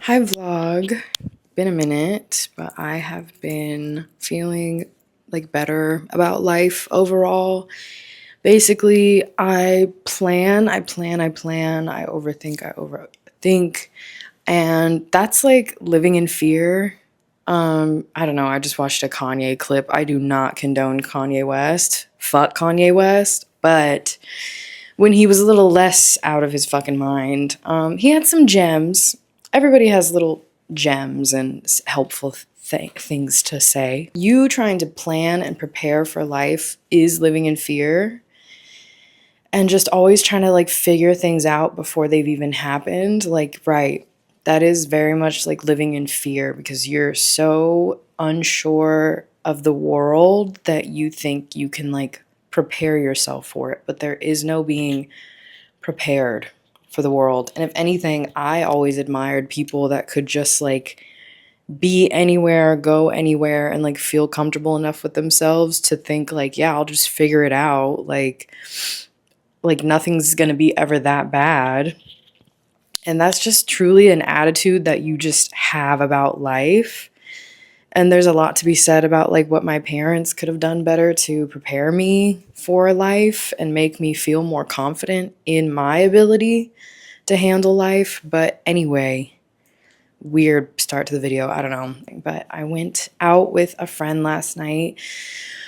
Hi vlog. Been a minute, but I have been feeling like better about life overall. Basically, I overthink, and that's like living in fear. I don't know, I just watched a Kanye clip. I do not condone Kanye West. Fuck Kanye West, but when he was a little less out of his fucking mind, he had some gems. Everybody has little gems and helpful things to say. You trying to plan and prepare for life is living in fear, and just always trying to like figure things out before they've even happened. Like, right, that is very much like living in fear because you're so unsure of the world that you think you can like prepare yourself for it, but there is no being prepared for the world. And if anything, I always admired people that could just like be anywhere, go anywhere, and like feel comfortable enough with themselves to think like, yeah, I'll just figure it out. Like nothing's gonna be ever that bad. And that's just truly an attitude that you just have about life. And there's a lot to be said about like what my parents could have done better to prepare me for life and make me feel more confident in my ability to handle life. But anyway, weird start to the video, I don't know. But I went out with a friend last night,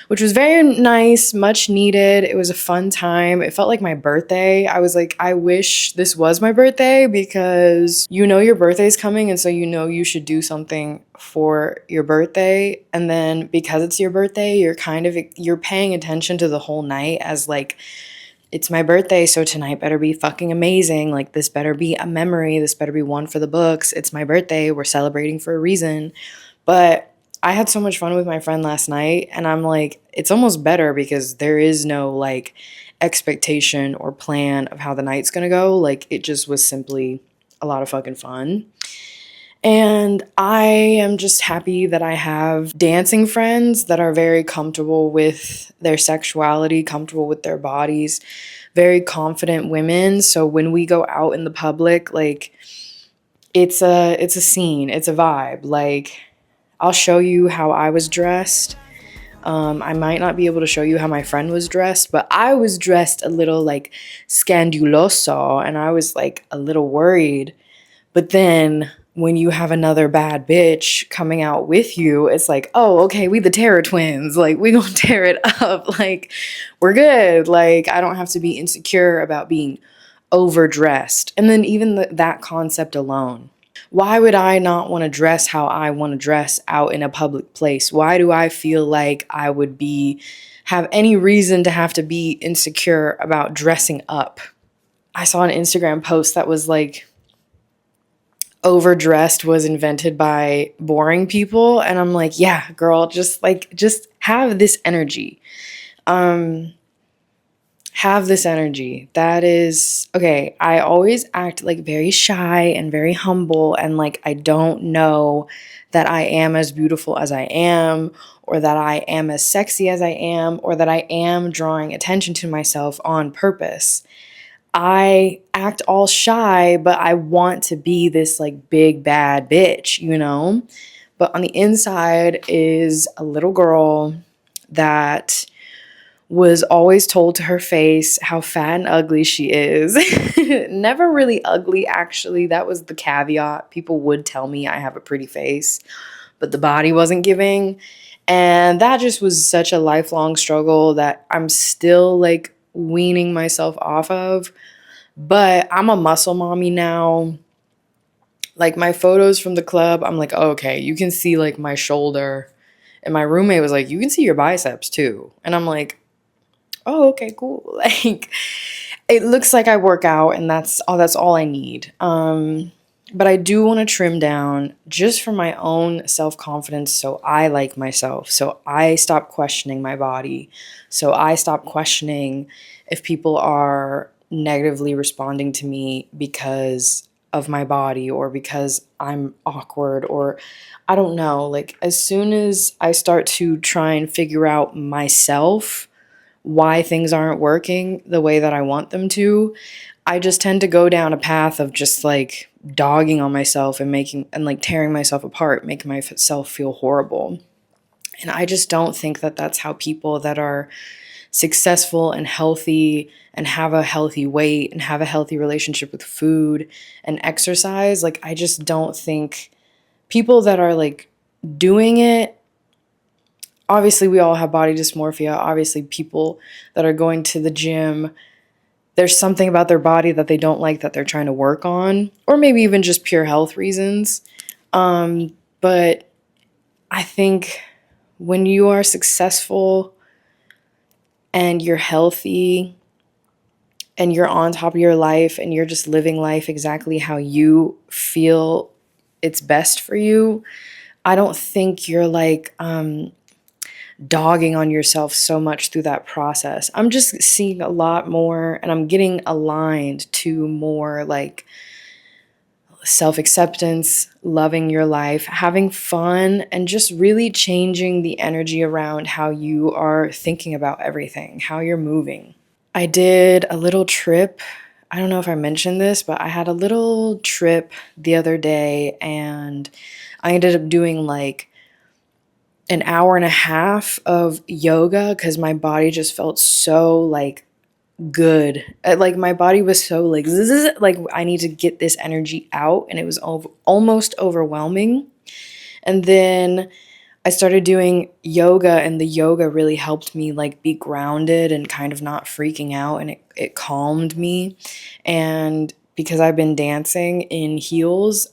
which was very nice, much needed. It was a fun time. It felt like my birthday. I was like, I wish this was my birthday because you know your birthday's coming, and so you know you should do something for your birthday. And then because it's your birthday, you're paying attention to the whole night as like, it's my birthday, so tonight better be fucking amazing. Like, this better be a memory. This better be one for the books. It's my birthday. We're celebrating for a reason. But I had so much fun with my friend last night, and I'm like, it's almost better because there is no like expectation or plan of how the night's gonna go. Like, it just was simply a lot of fucking fun. And I am just happy that I have dancing friends that are very comfortable with their sexuality, comfortable with their bodies, very confident women. So when we go out in the public, like it's a scene, it's a vibe. Like, I'll show you how I was dressed. I might not be able to show you how my friend was dressed, but I was dressed a little like scanduloso, and I was like a little worried. But then when you have another bad bitch coming out with you, it's like, oh, okay, we the terror twins. Like, we gonna tear it up. Like, we're good. Like, I don't have to be insecure about being overdressed. And then even that concept alone. Why would I not want to dress how I want to dress out in a public place? Why do I feel like I would have any reason to have to be insecure about dressing up? I saw an Instagram post that was like, overdressed was invented by boring people, and I'm like, yeah, girl, just have this energy. Have this energy. That is okay. I always act like very shy and very humble, and like I don't know that I am as beautiful as I am, or that I am as sexy as I am, or that I am drawing attention to myself on purpose. I act all shy, but I want to be this like big bad bitch, you know? But on the inside is a little girl that was always told to her face how fat and ugly she is. Never really ugly, actually. That was the caveat. People would tell me I have a pretty face, but the body wasn't giving. And that just was such a lifelong struggle that I'm still like weaning myself off of. But I'm a muscle mommy now. Like, my photos from the club, I'm like, oh, okay, you can see like my shoulder. And my roommate was like, you can see your biceps too. And I'm like, oh, okay, cool. Like, it looks like I work out, and that's all I need. But I do want to trim down just for my own self-confidence, so I like myself, so I stop questioning my body, so I stop questioning if people are negatively responding to me because of my body or because I'm awkward, or I don't know. Like, as soon as I start to try and figure out myself why things aren't working the way that I want them to, I just tend to go down a path of just like dogging on myself and like tearing myself apart, making myself feel horrible. And I just don't think that that's how people that are successful and healthy and have a healthy weight and have a healthy relationship with food and exercise, like, I just don't think people that are like doing it, obviously we all have body dysmorphia. Obviously people that are going to the gym, there's something about their body that they don't like that they're trying to work on, or maybe even just pure health reasons. But I think when you are successful and you're healthy and you're on top of your life and you're just living life exactly how you feel it's best for you, I don't think you're like dogging on yourself so much through that process. I'm just seeing a lot more, and I'm getting aligned to more like self-acceptance, loving your life, having fun, and just really changing the energy around how you are thinking about everything, how you're moving. I did a little trip. I don't know if I mentioned this, but I had a little trip the other day, and I ended up doing like an hour and a half of yoga because my body just felt so like good. Like my body was so like zzz, like I need to get this energy out, and it was almost overwhelming. And then I started doing yoga, and the yoga really helped me like be grounded and kind of not freaking out, and it calmed me. And because I've been dancing in heels,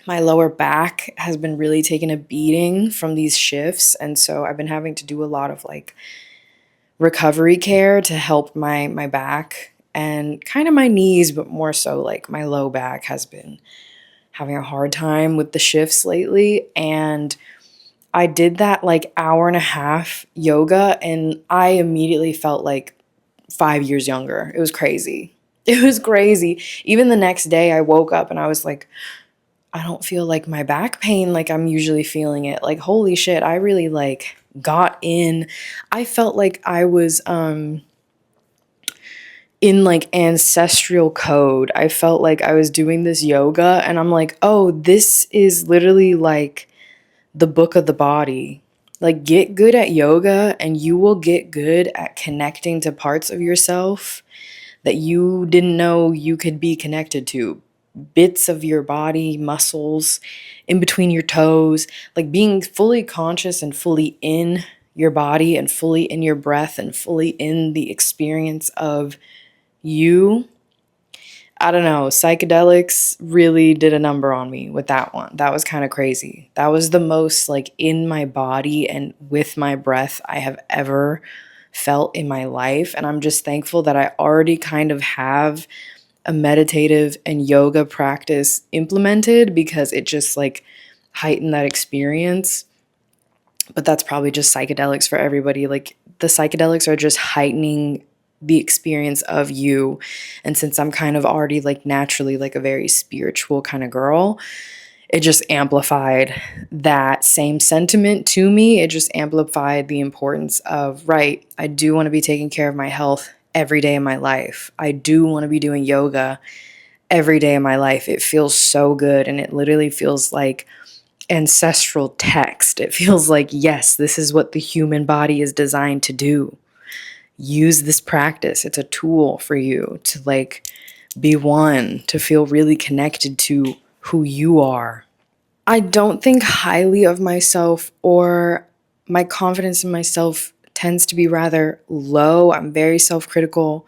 my lower back has been really taking a beating from these shifts, and so I've been having to do a lot of like recovery care to help my back and kind of my knees, but more so like my low back has been having a hard time with the shifts lately. And I did that like hour and a half yoga, and I immediately felt like 5 years younger. It was crazy. It was crazy. Even the next day I woke up and I was like, I don't feel like my back pain like I'm usually feeling it. Like, holy shit, I really like got in. I felt like I was in like ancestral code. I felt like I was doing this yoga, and I'm like, "Oh, this is literally like the book of the body." Like, get good at yoga and you will get good at connecting to parts of yourself that you didn't know you could be connected to. Bits of your body, muscles, in between your toes, like being fully conscious and fully in your body and fully in your breath and fully in the experience of you. I don't know, psychedelics really did a number on me with that one. That was kind of crazy. That was the most like in my body and with my breath I have ever felt in my life. And I'm just thankful that I already kind of have a meditative and yoga practice implemented, because it just like heightened that experience. But that's probably just psychedelics for everybody. Like, the psychedelics are just heightening the experience of you. And since I'm kind of already like naturally like a very spiritual kind of girl, it just amplified that same sentiment to me. It just amplified the importance of, right, I do want to be taking care of my health every day of my life. I do want to be doing yoga every day of my life. It feels so good, and it literally feels like ancestral text. It feels like, yes, this is what the human body is designed to do. Use this practice. It's a tool for you to like be one, to feel really connected to who you are. I don't think highly of myself, or my confidence in myself tends to be rather low. I'm very self-critical,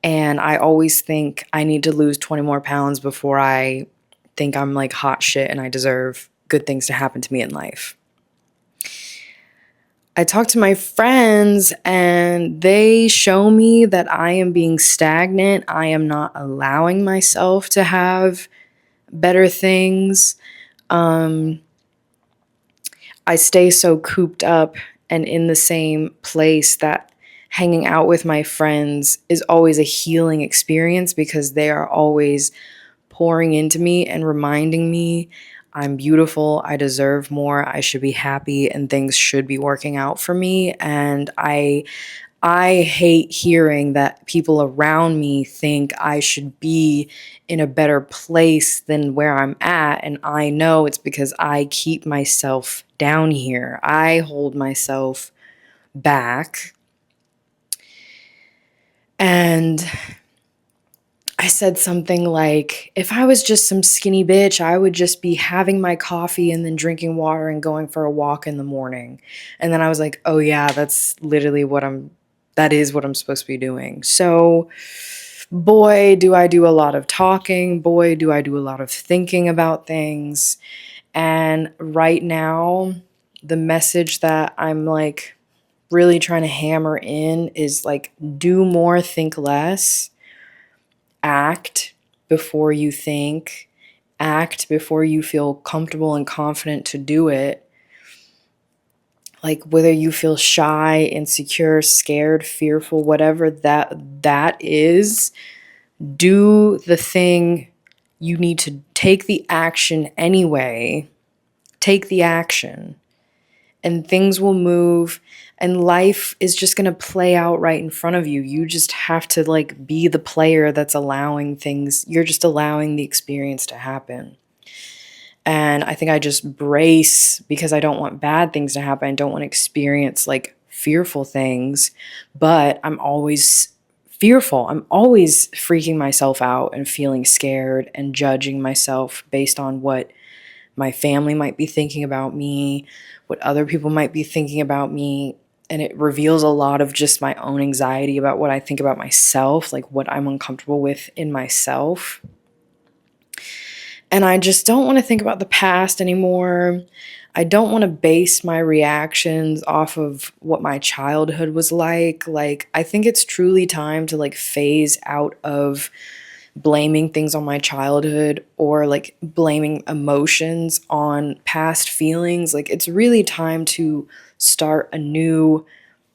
and I always think I need to lose 20 more pounds before I think I'm like hot shit and I deserve good things to happen to me in life. I talk to my friends and they show me that I am being stagnant. I am not allowing myself to have better things. I stay so cooped up and in the same place that hanging out with my friends is always a healing experience, because they are always pouring into me and reminding me I'm beautiful, I deserve more, I should be happy, and things should be working out for me. And I I hate hearing that people around me think I should be in a better place than where I'm at. And I know it's because I keep myself down here. I hold myself back. And I said something like, if I was just some skinny bitch, I would just be having my coffee and then drinking water and going for a walk in the morning. And then I was like, oh yeah, that is what I'm supposed to be doing. So boy, do I do a lot of talking. Boy, do I do a lot of thinking about things. And right now, the message that I'm like really trying to hammer in is like, do more, think less. Act before you think, act before you feel comfortable and confident to do it. Like whether you feel shy, insecure, scared, fearful, whatever that is, do the thing. You need to take the action anyway. Take the action and things will move and life is just going to play out right in front of you. You just have to like be the player that's allowing things. You're just allowing the experience to happen. And I think I just brace because I don't want bad things to happen. I don't want to experience like fearful things, but I'm always fearful. I'm always freaking myself out and feeling scared and judging myself based on what my family might be thinking about me, what other people might be thinking about me. And it reveals a lot of just my own anxiety about what I think about myself, like what I'm uncomfortable with in myself. And I just don't want to think about the past anymore. I don't want to base my reactions off of what my childhood was like. Like, I think it's truly time to like phase out of blaming things on my childhood or like blaming emotions on past feelings. Like, it's really time to start a new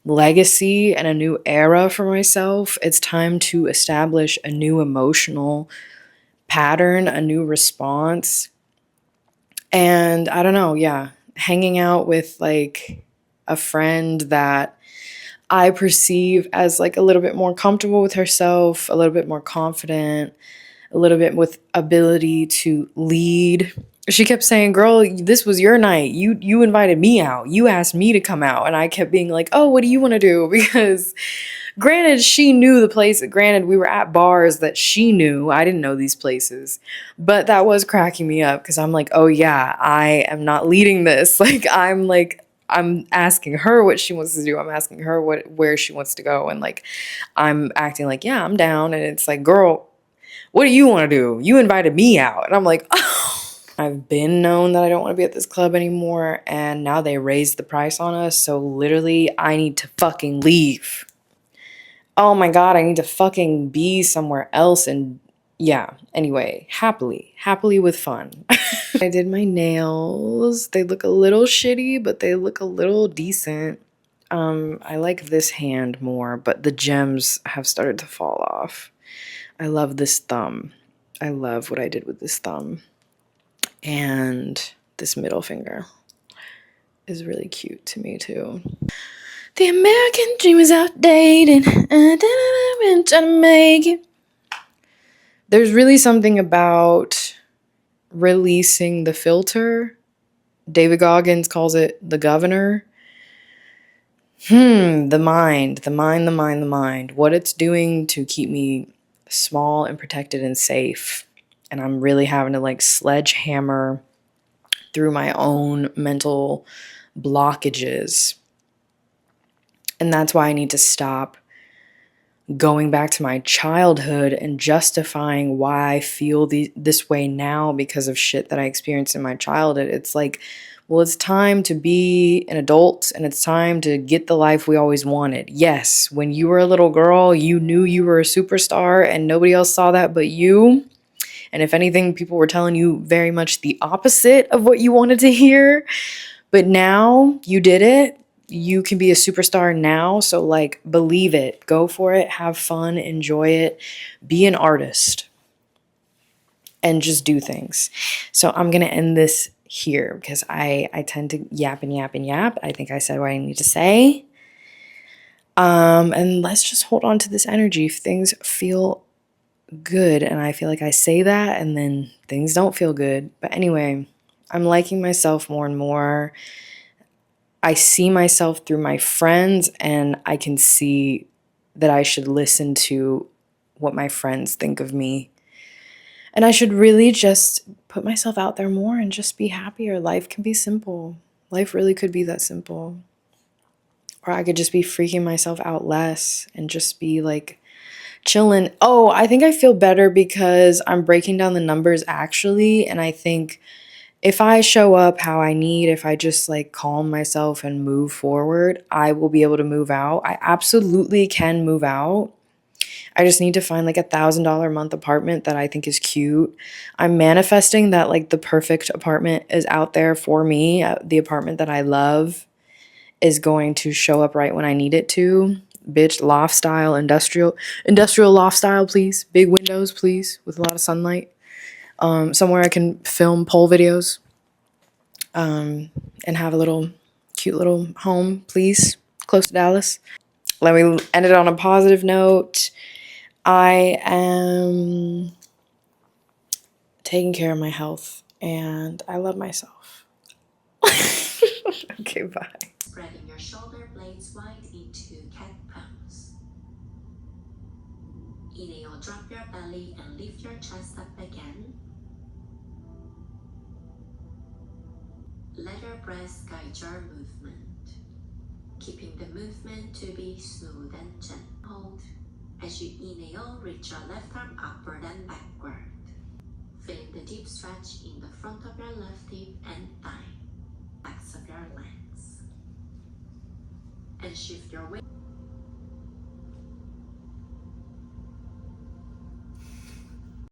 legacy and a new era for myself. It's time to establish a new emotional pattern, a new response. And I don't know, yeah, hanging out with like a friend that I perceive as like a little bit more comfortable with herself, a little bit more confident, a little bit with ability to lead. She kept saying, "Girl, this was your night. You invited me out. You asked me to come out." And I kept being like, "Oh, what do you want to do?" Because granted, she knew the place. Granted, we were at bars that she knew. I didn't know these places. But that was cracking me up because I'm like, "Oh yeah, I am not leading this." I'm asking her what she wants to do. I'm asking her where she wants to go, and like I'm acting like, "Yeah, I'm down." And it's like, "Girl, what do you want to do? You invited me out." And I'm like, oh. I've been known that I don't want to be at this club anymore, and now they raised the price on us, so literally I need to fucking leave. Oh my god, I need to fucking be somewhere else. And yeah, anyway, happily with fun. I did my nails. They look a little shitty, but they look a little decent. I like this hand more, but the gems have started to fall off. I love this thumb. I love what I did with this thumb. And this middle finger is really cute to me too. The American dream is outdated. I've been trying to make it. There's really something about releasing the filter. David Goggins calls it the governor. The mind. What it's doing to keep me small and protected and safe. And I'm really having to like sledgehammer through my own mental blockages. And that's why I need to stop going back to my childhood and justifying why I feel this way now because of shit that I experienced in my childhood. It's like, well, it's time to be an adult and it's time to get the life we always wanted. Yes, when you were a little girl, you knew you were a superstar and nobody else saw that but you. And if anything, people were telling you very much the opposite of what you wanted to hear. But now you did it. You can be a superstar now. So like, believe it, go for it, have fun, enjoy it, be an artist and just do things. So I'm going to end this here because I tend to yap and yap and yap. I think I said what I need to say. And let's just hold on to this energy. If things feel good, and I feel like I say that and then things don't feel good. But anyway, I'm liking myself more and more. I see myself through my friends, and I can see that I should listen to what my friends think of me. And I should really just put myself out there more and just be happier. Life can be simple. Life really could be that simple. Or I could just be freaking myself out less and just be like chilling. Oh, I think I feel better because I'm breaking down the numbers actually. And I think if I show up how I need, if I just like calm myself and move forward, I will be able to move out. I absolutely can move out. I just need to find like $1,000 a month apartment that I think is cute. I'm manifesting that like the perfect apartment is out there for me. The apartment that I love is going to show up right when I need it to. Bitch, loft style, industrial loft style, please. Big windows, please, with a lot of sunlight. Somewhere I can film pole videos. And have a little cute little home, please, close to Dallas. Let me end it on a positive note. I am taking care of my health and I love myself. Okay, bye. Spreading your shoulder blades wide into cat pose. Inhale, drop your belly and lift your chest up again. Let your breath guide your movement, keeping the movement to be smooth and gentle. Hold. As you inhale, reach your left arm upward and backward. Feeling the deep stretch in the front of your left hip and thigh, backs of your legs. And shift your weight.